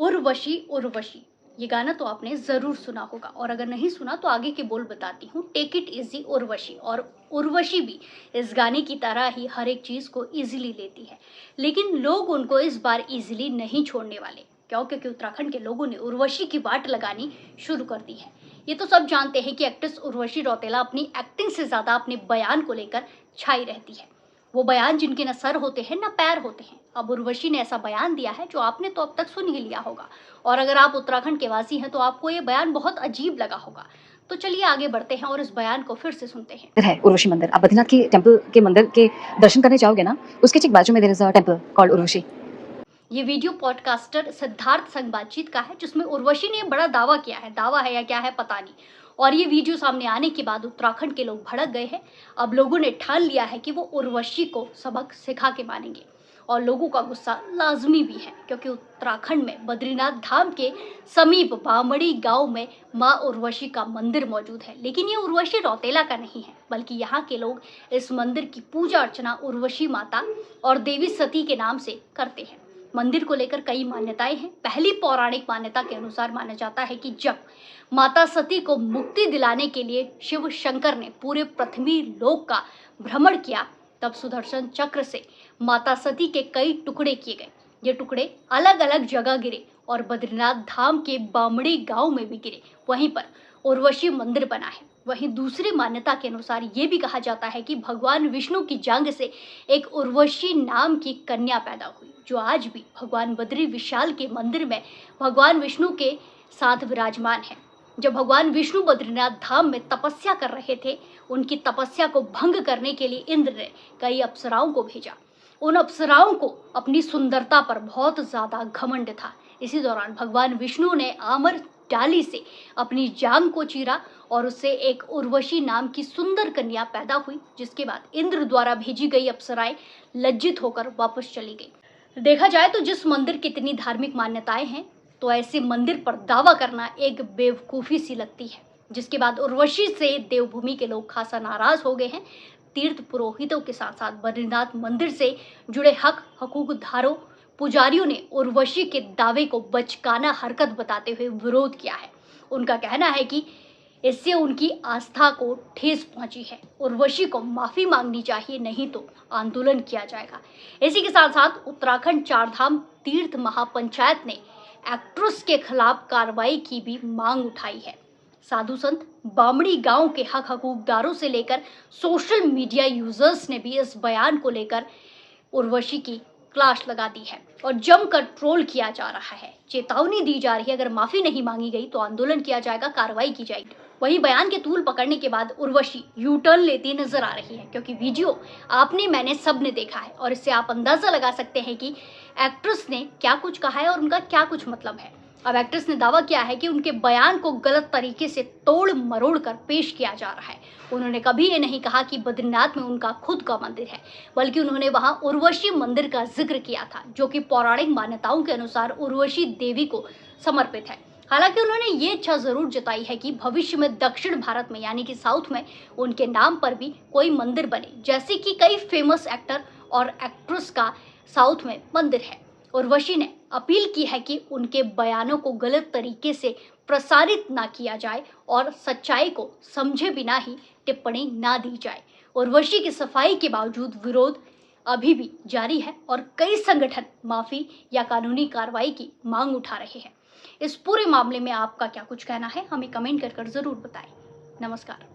उर्वशी उर्वशी, ये गाना तो आपने ज़रूर सुना होगा और अगर नहीं सुना तो आगे के बोल बताती हूँ। Take it easy Urvashi. और उर्वशी भी इस गाने की तरह ही हर एक चीज़ को ईज़िली लेती है, लेकिन लोग उनको इस बार ईज़िली नहीं छोड़ने वाले। क्यों? क्योंकि उत्तराखंड के लोगों ने उर्वशी की वाट लगानी शुरू कर दी है। ये तो सब जानते हैं कि एक्ट्रेस उर्वशी रौतेला अपनी एक्टिंग से ज़्यादा अपने बयान को लेकर छाई रहती है। वो बयान जिनके न सर होते हैं न पैर होते हैं। अब उर्वशी ने ऐसा बयान दिया है जो आपने तो अब तक सुन ही लिया होगा, और अगर आप उत्तराखंड के वासी हैं तो आपको ये बयान बहुत अजीब लगा होगा। तो चलिए आगे बढ़ते हैं और इस बयान को फिर से सुनते हैं। है उर्वशी मंदिर। आप बद्रीनाथ के टेंपल के मंदिर के दर्शन करने जाओगे ना, उसके ठीक बाजू में there is a temple called Urvashi. ये वीडियो पॉडकास्टर सिद्धार्थ संग बातचीत का है, जिसमें उर्वशी ने बड़ा दावा किया है। दावा है या क्या है पता नहीं। और ये वीडियो सामने आने के बाद उत्तराखंड के लोग भड़क गए हैं। अब लोगों ने ठान लिया है कि वो उर्वशी को सबक सिखा के मानेंगे। और लोगों का गुस्सा लाजमी भी है, क्योंकि उत्तराखंड में बद्रीनाथ धाम के समीप बामड़ी गांव में मां उर्वशी का मंदिर मौजूद है। लेकिन ये उर्वशी रौतेला का नहीं है, बल्कि यहाँ के लोग इस मंदिर की पूजा अर्चना उर्वशी माता और देवी सती के नाम से करते हैं। मंदिर को लेकर कई मान्यताएं हैं। पहली पौराणिक मान्यता के अनुसार माना जाता है कि जब माता सती को मुक्ति दिलाने के लिए शिव शंकर ने पूरे पृथ्वी लोक का भ्रमण किया, तब सुदर्शन चक्र से माता सती के कई टुकड़े किए गए। ये टुकड़े अलग अलग जगह गिरे और बद्रीनाथ धाम के बामड़ी गांव में भी गिरे। वहीं पर उर्वशी मंदिर बना है। वहीं दूसरी मान्यता के अनुसार ये भी कहा जाता है कि भगवान विष्णु की जांघ से एक उर्वशी नाम की कन्या पैदा हुई, जो आज भी भगवान बद्री विशाल के मंदिर में भगवान विष्णु के साथ विराजमान है। जब भगवान विष्णु बद्रीनाथ धाम में तपस्या कर रहे थे, उनकी तपस्या को भंग करने के लिए इंद्र ने कई अप्सराओं को भेजा। उन अप्सराओं को अपनी सुंदरता पर बहुत ज्यादा घमंड था। इसी दौरान भगवान विष्णु ने आमर डाली से अपनी जांघ को चीरा और उससे एक उर्वशी नाम की सुंदर कन्या पैदा हुई, जिसके बाद इंद्र द्वारा भेजी गई अप्सराएं लज्जित होकर वापस चली गई। देखा जाए तो जिस मंदिर की इतनी धार्मिक मान्यताएं हैं, तो ऐसे मंदिर पर दावा करना एक बेवकूफ़ी सी लगती है। जिसके बाद उर्वशी से देवभूमि के लोग खासा नाराज हो गए हैं। तीर्थ पुरोहितों के साथ साथ बद्रीनाथ मंदिर से जुड़े हकूकदारों पुजारियों ने उर्वशी के दावे को बचकाना हरकत बताते हुए विरोध किया है। उनका कहना है कि इससे उनकी आस्था को ठेस पहुंची है। उर्वशी को माफी मांगनी चाहिए, नहीं तो आंदोलन किया जाएगा। इसी के साथ साथ उत्तराखंड चारधाम तीर्थ महापंचायत ने एक्ट्रेस के खिलाफ कार्रवाई की भी मांग उठाई है। साधु संत, बामड़ी गांव के हकूकदारों से लेकर सोशल मीडिया यूजर्स ने भी इस बयान को लेकर उर्वशी की क्लास लगा दी है और जमकर ट्रोल किया जा रहा है। चेतावनी दी जा रही है, अगर माफी नहीं मांगी गई तो आंदोलन किया जाएगा, कार्रवाई की जाएगी। वहीं बयान के तूल पकड़ने के बाद उर्वशी यू टर्न लेती नजर आ रही है, क्योंकि वीडियो आपने मैंने सबने देखा है और इससे आप अंदाजा लगा सकते हैं कि एक्ट्रेस ने क्या कुछ कहा है और उनका क्या कुछ मतलब है। अब एक्ट्रेस ने दावा किया है कि उनके बयान को गलत तरीके से तोड़ मरोड़ कर पेश किया जा रहा है। उन्होंने कभी ये नहीं कहा कि बद्रीनाथ में उनका खुद का मंदिर है, बल्कि उन्होंने वहां उर्वशी मंदिर का जिक्र किया था, जो कि पौराणिक मान्यताओं के अनुसार उर्वशी देवी को समर्पित है। हालांकि उन्होंने ये इच्छा जरूर जताई है कि भविष्य में दक्षिण भारत में यानी कि साउथ में उनके नाम पर भी कोई मंदिर बने, जैसे कि कई फेमस एक्टर और एक्ट्रेस का साउथ में मंदिर है। उर्वशी ने अपील की है कि उनके बयानों को गलत तरीके से प्रसारित ना किया जाए और सच्चाई को समझे बिना ही टिप्पणी ना दी जाए। उर्वशी की सफाई के बावजूद विरोध अभी भी जारी है और कई संगठन माफी या कानूनी कार्रवाई की मांग उठा रहे हैं। इस पूरे मामले में आपका क्या कुछ कहना है, हमें कमेंट कर जरूर बताएं। नमस्कार।